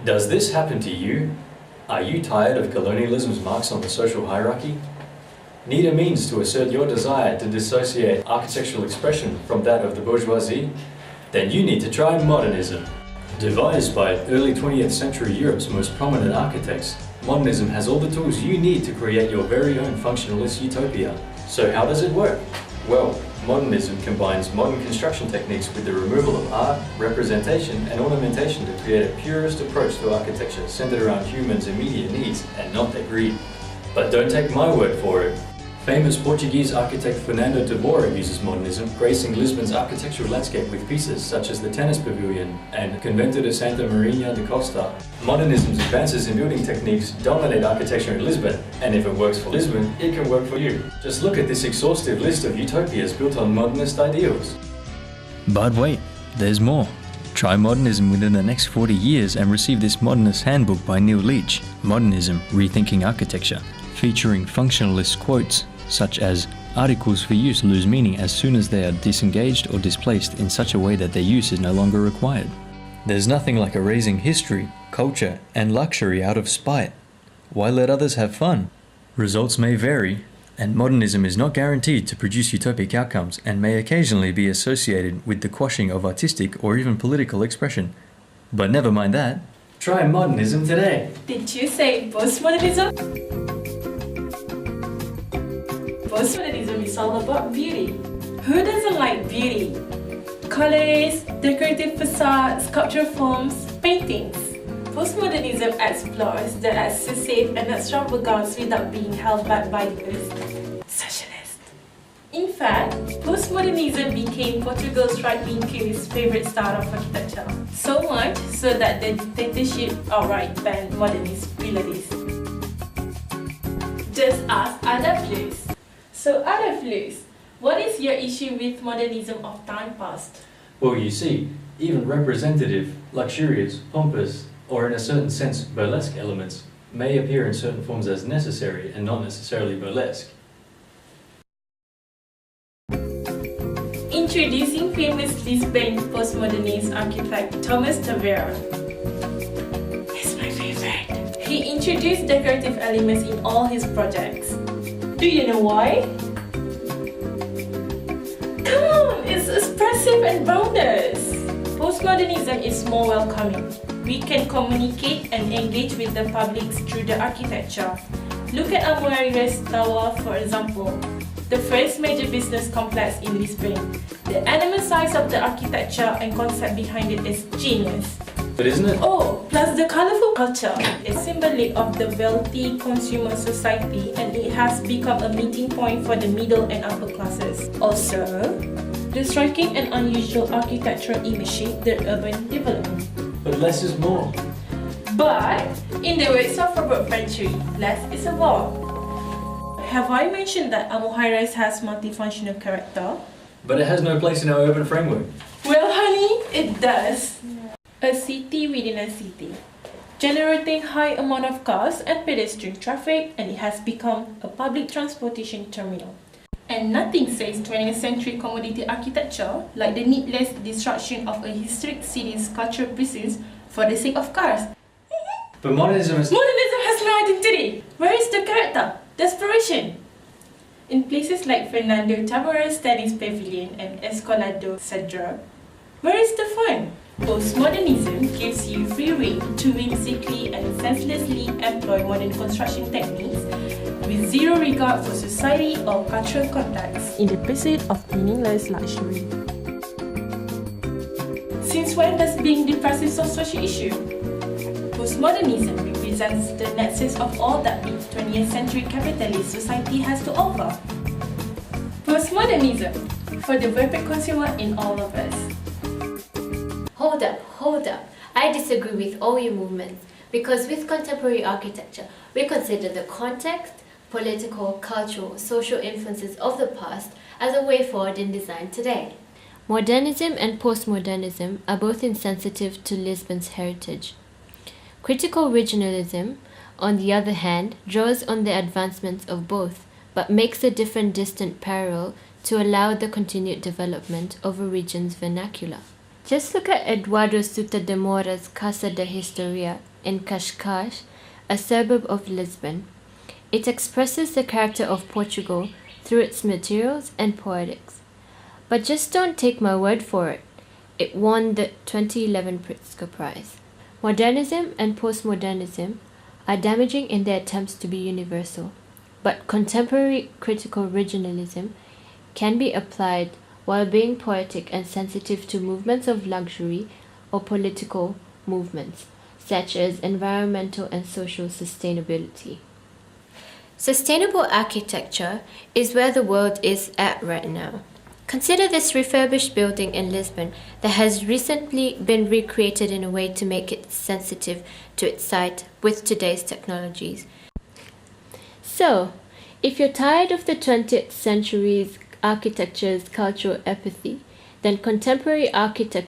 Does this happen to you? Are you tired of colonialism's marks on the social hierarchy? Need a means to assert your desire to dissociate architectural expression from that of the bourgeoisie? Then you need to try modernism. Devised by early 20th century Europe's most prominent architects, modernism has all the tools you need to create your very own functionalist utopia. So how does it work? Well, modernism combines modern construction techniques with the removal of art, representation and ornamentation to create a purist approach to architecture centered around humans' immediate needs and not their greed. But don't take my word for it. Famous Portuguese architect Fernando de Moura uses modernism, gracing Lisbon's architectural landscape with pieces such as the Tennis Pavilion and Convento de Santa Maria de Costa. Modernism's advances in building techniques dominate architecture in Lisbon, and if it works for Lisbon, it can work for you. Just look at this exhaustive list of utopias built on modernist ideals. But wait, there's more. Try modernism within the next 40 years and receive this modernist handbook by Neil Leach, Modernism, Rethinking Architecture, featuring functionalist quotes such as, "Articles for use lose meaning as soon as they are disengaged or displaced in such a way that their use is no longer required." There's nothing like erasing history, culture, and luxury out of spite. Why let others have fun? Results may vary, and modernism is not guaranteed to produce utopic outcomes and may occasionally be associated with the quashing of artistic or even political expression. But never mind that. Try modernism today. Did you say postmodernism? Postmodernism is all about beauty. Who doesn't like beauty? Colors, decorative facades, sculptural forms, paintings. Postmodernism explores the excessive and extravagance without being held back by the socialist. In fact, postmodernism became Portugal's right-wing curious favorite style of architecture. So much so that the dictatorship outright banned modernist realities. Just ask Adolf Loos. So Adolf Loos, what is your issue with modernism of time past? Well, you see, even representative, luxurious, pompous, or in a certain sense burlesque elements may appear in certain forms as necessary and not necessarily burlesque. Introducing famous Lisbon postmodernist architect Thomas Nadirah. He's my favorite. He introduced decorative elements in all his projects. Do you know why? Come on, it's expressive and boundless. Postmodernism is more welcoming. We can communicate and engage with the public through the architecture. Look at Nadirah's Tower, for example, the first major business complex in Lisbon. The enormous size of the architecture and concept behind it is genius. But isn't it? Oh, plus the colorful culture is symbolic of the wealthy consumer society, and it has become a meeting point for the middle and upper classes. Also, the striking and unusual architectural image shape the urban development. But less is more. But, in the words of Robert Venturi, less is a more. Have I mentioned that Amo High-Rise has multifunctional character? But it has no place in our urban framework. Well, honey, it does. A city within a city, generating high amount of cars and pedestrian traffic, and it has become a public transportation terminal. And nothing says 20th century commodity architecture like the needless destruction of a historic city's cultural precincts for the sake of cars. But modernism has no identity. Where is the character? Desperation. In places like Fernando Tabora's Tennis Pavilion and Escolado Cedra, where is the fun? Postmodernism gives you free rein to whimsically and senselessly employ modern construction techniques with zero regard for society or cultural context in the pursuit of meaningless luxury. Since when does being depressed is a social issue? Postmodernism represents the nexus of all that the 20th century capitalist society has to offer. Postmodernism for the perfect consumer in all of us. Hold up. I disagree with all your movements because with contemporary architecture, we consider the context, political, cultural, social influences of the past as a way forward in design today. Modernism and postmodernism are both insensitive to Lisbon's heritage. Critical regionalism, on the other hand, draws on the advancements of both, but makes a different distant parallel to allow the continued development of a region's vernacular. Just look at Eduardo Suta de Mora's Casa da Historia, in Cascais, a suburb of Lisbon. It expresses the character of Portugal through its materials and poetics. But just don't take my word for it. It won the 2011 Pritzker Prize. Modernism and postmodernism are damaging in their attempts to be universal, but contemporary critical regionalism can be applied while being poetic and sensitive to movements of luxury or political movements, such as environmental and social sustainability. Sustainable architecture is where the world is at right now. Consider this refurbished building in Lisbon that has recently been recreated in a way to make it sensitive to its site with today's technologies. So, if you're tired of the 20th century's architecture's cultural apathy, then contemporary architecture